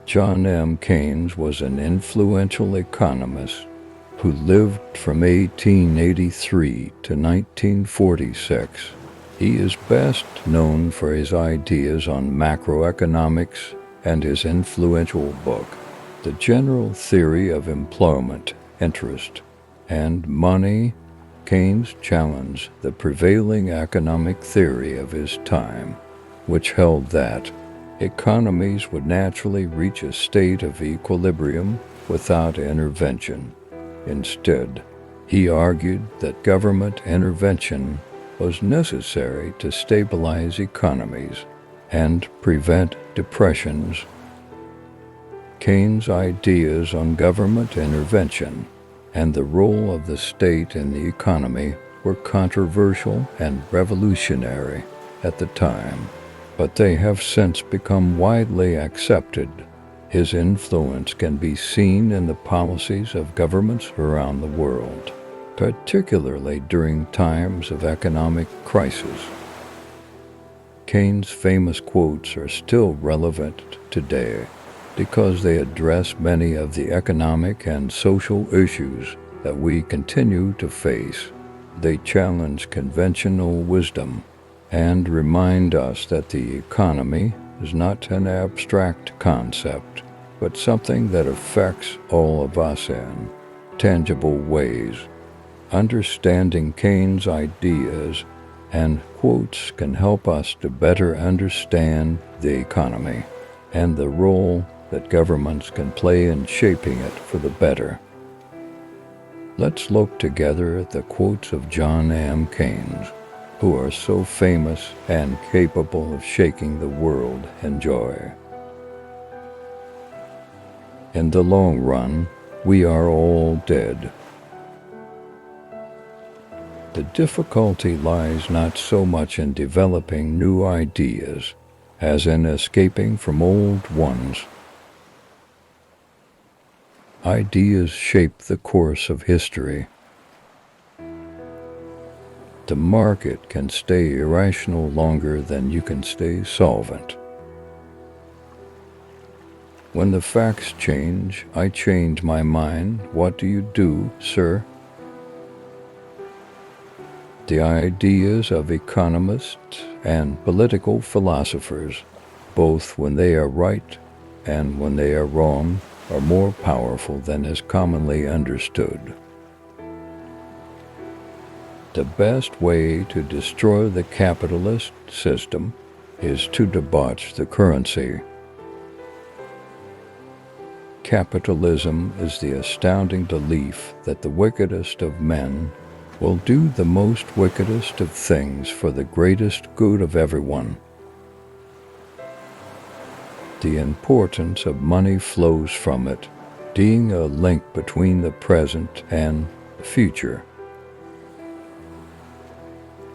John M. Keynes was an influential economist who lived from 1883 to 1946. He is best known for his ideas on macroeconomics and his influential book, The General Theory of Employment, Interest, and Money. Keynes challenged the prevailing economic theory of his time, which held that economies would naturally reach a state of equilibrium without intervention. Instead, he argued that government intervention was necessary to stabilize economies and prevent depressions. Keynes' ideas on government intervention and the role of the state in the economy were controversial and revolutionary at the time, but they have since become widely accepted. His influence can be seen in the policies of governments around the world, particularly during times of economic crisis. Keynes' famous quotes are still relevant today because they address many of the economic and social issues that we continue to face. They challenge conventional wisdom and remind us that the economy is not an abstract concept, but something that affects all of us in tangible ways. Understanding Keynes' ideas and quotes can help us to better understand the economy and the role that governments can play in shaping it for the better. Let's look together at the quotes of John M. Keynes, who are so famous and capable of shaking the world in joy. In the long run, we are all dead. The difficulty lies not so much in developing new ideas as in escaping from old ones. Ideas shape the course of history. The market can stay irrational longer than you can stay solvent. When the facts change, I change my mind. What do you do, sir? The ideas of economists and political philosophers, both when they are right and when they are wrong, are more powerful than is commonly understood. The best way to destroy the capitalist system is to debauch the currency. Capitalism is the astounding belief that the wickedest of men will do the most wickedest of things for the greatest good of everyone. The importance of money flows from it, being a link between the present and the future.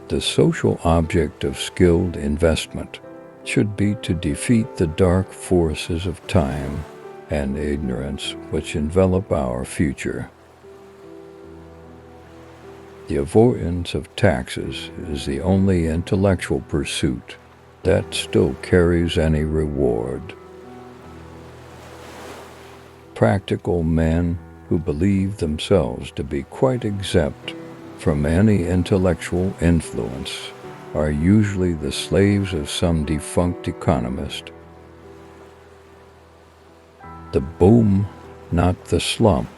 The social object of skilled investment should be to defeat the dark forces of time and ignorance which envelop our future. The avoidance of taxes is the only intellectual pursuit that still carries any reward. Practical men who believe themselves to be quite exempt from any intellectual influence are usually the slaves of some defunct economist. The boom, not the slump,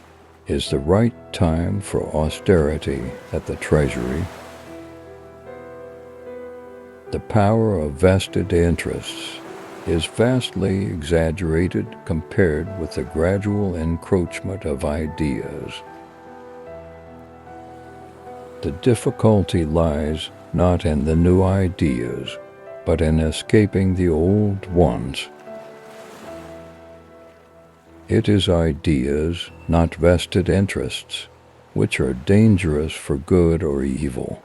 is the right time for austerity at the Treasury. The power of vested interests is vastly exaggerated compared with the gradual encroachment of ideas. The difficulty lies not in the new ideas, but in escaping the old ones. It is ideas, not vested interests, which are dangerous for good or evil.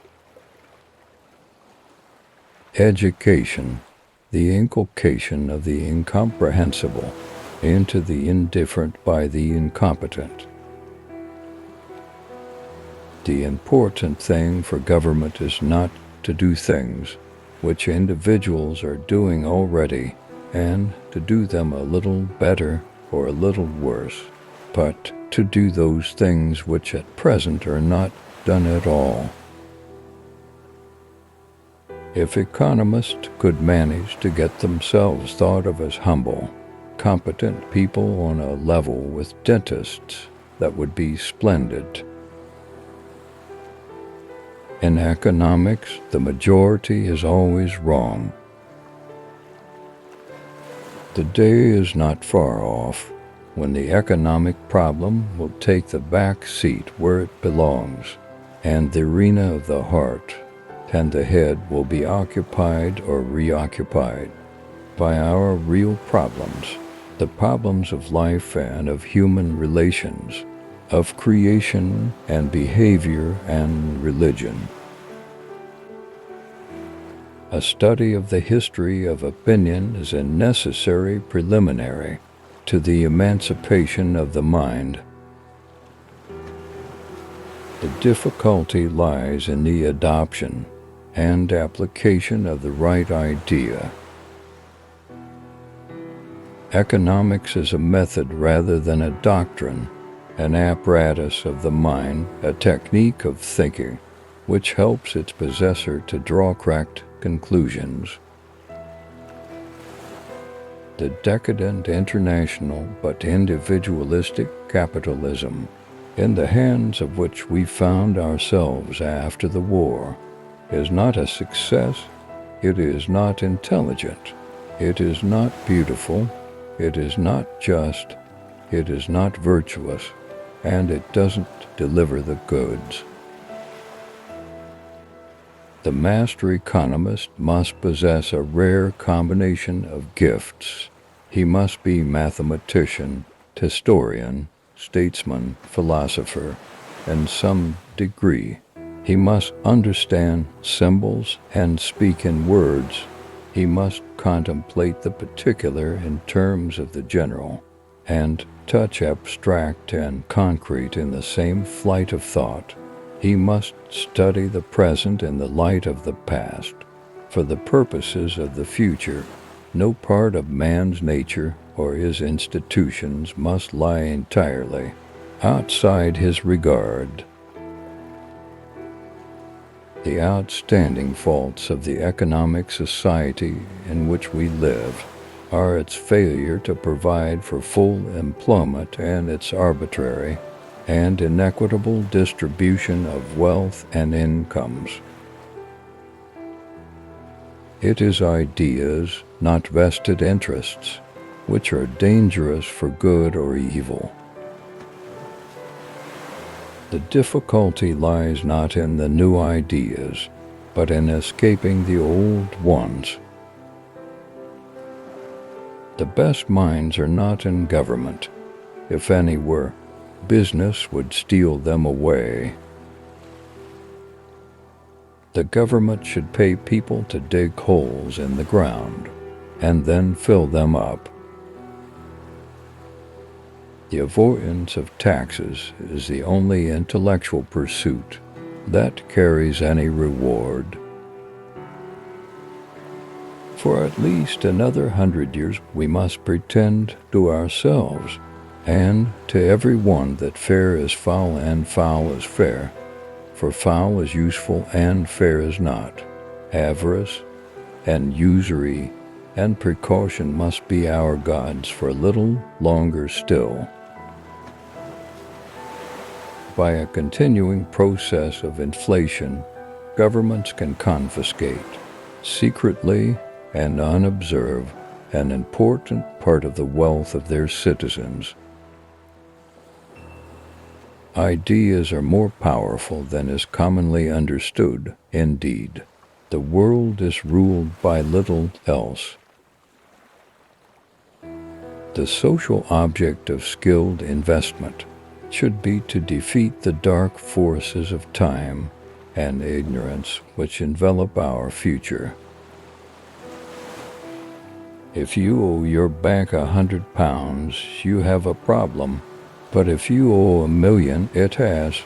Education, the inculcation of the incomprehensible into the indifferent by the incompetent. The important thing for government is not to do things which individuals are doing already, and to do them a little better or a little worse, but to do those things which at present are not done at all. If economists could manage to get themselves thought of as humble, competent people on a level with dentists, that would be splendid. In economics, the majority is always wrong. The day is not far off when the economic problem will take the back seat where it belongs, and the arena of the heart and the head will be occupied or reoccupied by our real problems, the problems of life and of human relations, of creation and behavior and religion. A study of the history of opinion is a necessary preliminary to the emancipation of the mind. The difficulty lies in the adoption and application of the right idea. Economics is a method rather than a doctrine, an apparatus of the mind, a technique of thinking, which helps its possessor to draw correct conclusions. The decadent international but individualistic capitalism, in the hands of which we found ourselves after the war, is not a success, it is not intelligent, it is not beautiful, it is not just, it is not virtuous, and it doesn't deliver the goods. The master economist must possess a rare combination of gifts. He must be mathematician, historian, statesman, philosopher, in some degree. He must understand symbols and speak in words. He must contemplate the particular in terms of the general, and touch abstract and concrete in the same flight of thought. He must study the present in the light of the past. For the purposes of the future, no part of man's nature or his institutions must lie entirely outside his regard. The outstanding faults of the economic society in which we live are its failure to provide for full employment and its arbitrary and inequitable distribution of wealth and incomes. It is ideas, not vested interests, which are dangerous for good or evil. The difficulty lies not in the new ideas, but in escaping the old ones. The best minds are not in government. If any were, business would steal them away. The government should pay people to dig holes in the ground, and then fill them up. The avoidance of taxes is the only intellectual pursuit that carries any reward. For at least another 100 years we must pretend to ourselves and to every one that fair is foul and foul is fair, for foul is useful and fair is not. Avarice and usury and precaution must be our gods for a little longer still. By a continuing process of inflation, governments can confiscate, secretly and unobserved, an important part of the wealth of their citizens. Ideas are more powerful than is commonly understood. Indeed, the world is ruled by little else. The social object of skilled investment should be to defeat the dark forces of time and ignorance which envelop our future. If you owe your bank £100, you have a problem, but if you owe $1 million, it has.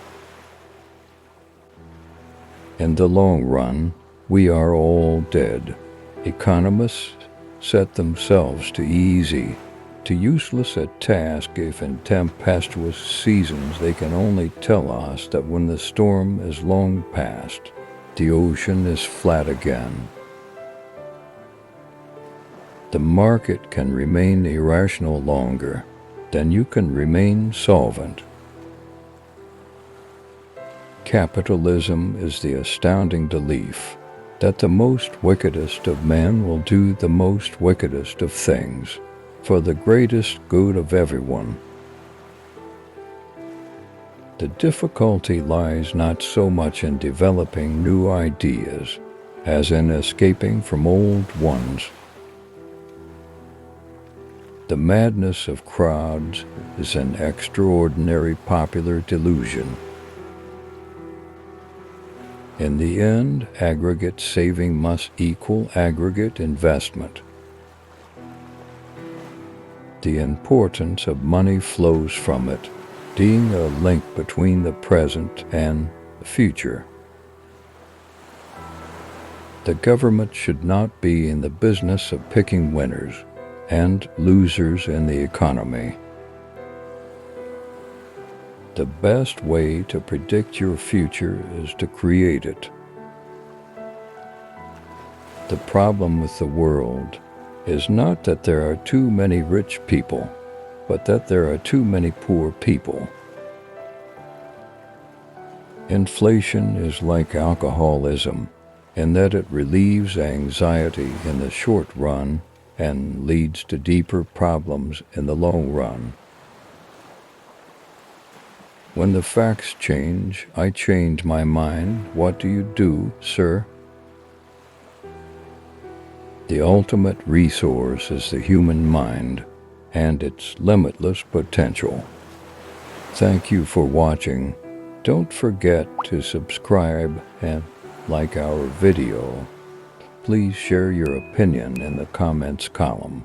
In the long run, we are all dead. Economists set themselves to easy, to useless a task if in tempestuous seasons they can only tell us that when the storm is long past, the ocean is flat again. The market can remain irrational longer than you can remain solvent. Capitalism is the astounding belief that the most wickedest of men will do the most wickedest of things for the greatest good of everyone. The difficulty lies not so much in developing new ideas as in escaping from old ones. The madness of crowds is an extraordinary popular delusion. In the end, aggregate saving must equal aggregate investment. The importance of money flows from it, being a link between the present and the future. The government should not be in the business of picking winners and losers in the economy. The best way to predict your future is to create it. The problem with the world is not that there are too many rich people, but that there are too many poor people. Inflation is like alcoholism in that it relieves anxiety in the short run and leads to deeper problems in the long run. When the facts change, I change my mind. What do you do, sir? The ultimate resource is the human mind and its limitless potential. Thank you for watching. Don't forget to subscribe and like our video. Please share your opinion in the comments column.